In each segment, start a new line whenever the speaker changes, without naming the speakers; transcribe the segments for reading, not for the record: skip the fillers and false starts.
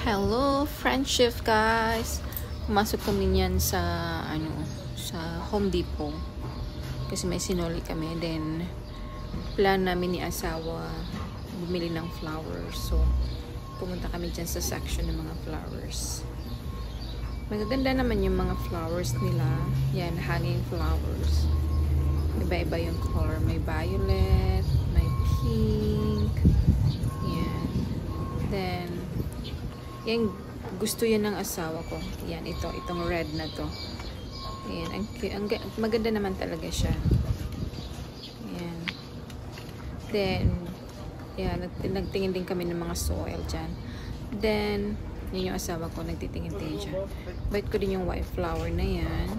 Hello, friendship guys. Pumasok kami niyan sa sa Home Depot. Kasi may sinuli kami. Then plan namin ni asawa bumili ng flowers. So pumunta kami diyan sa section ng mga flowers. Magaganda naman yung mga flowers nila. Yan, hanging flowers. Iba-iba yung color. May violet, may pink. Yan. Then yan, gusto yan ng asawa ko. Yan, itong red na to. Yan, maganda naman talaga siya. Yan. Then, yan, nagtingin din kami ng mga soil dyan. Then, yun yung asawa ko, nagtitingin-tingin siya. Bait ko din yung white flower na yan.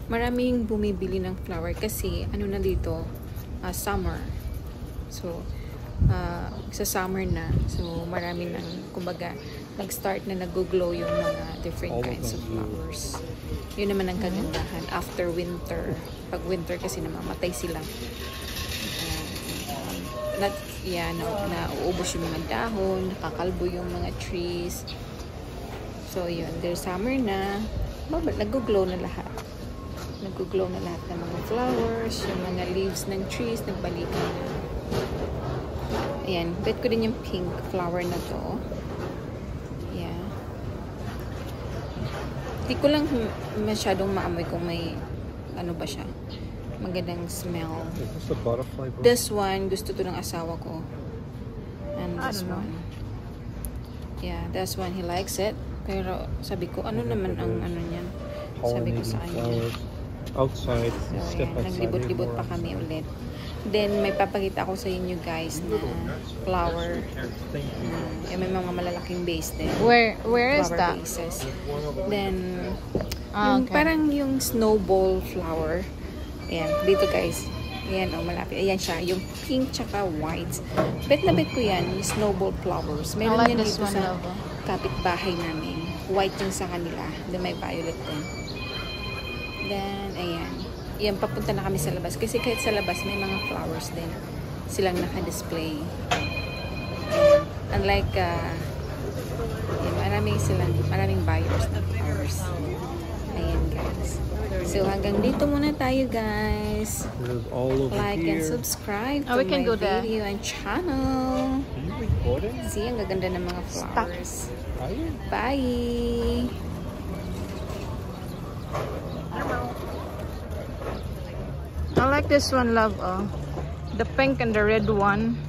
Maraming bumibili ng flower kasi, ano na dito, summer. So, sa summer na. So, marami nang, kumbaga, nag-start na nag-glow yung mga different kinds of flowers. Yun naman ang kagandahan after winter. Pag winter kasi namamatay sila. Nauubos yung mga dahon, nakakalbo yung mga trees. So, yun. There's summer na. Nag-glow na lahat. Nag-glow na lahat ng mga flowers, yung mga leaves ng trees, nagbalikan na. Ayan. Bet ko din yung pink flower na to. Yeah. Di ko lang masyadong maamoy kung may ano ba siya. Magandang smell.
Is this a butterfly bush?
This one, gusto to ng asawa ko. And this one. Yeah, this one, he likes it. Pero sabi ko, ano naman ang ano niyan? Sabi ko sa kanya.
Outside.
So, yan. Naglibot-libot pa kami ulit. Then, may papakita ako sa inyo guys na flower. May mga malalaking base din.
Where is that?
Bases. Then,
okay.
Parang yung snowball flower. Ayan, dito guys. Ayan, malapit. Ayan siya. Yung pink tsaka white. Bet na bet ko yan. Yung snowball flowers. Meron yan dito sa kapitbahay namin. White yung sa kanila. Then, may violet din. Then, ayan. Yan, papunta na kami sa labas. Kasi kahit sa labas, may mga flowers din. Silang naka-display. Unlike, maraming buyers ng flowers. Ayan, guys. So, hanggang dito muna tayo, guys. Like and subscribe to my video and channel. See, ang gaganda ng mga flowers. Bye!
I like this one, love. The pink and the red one.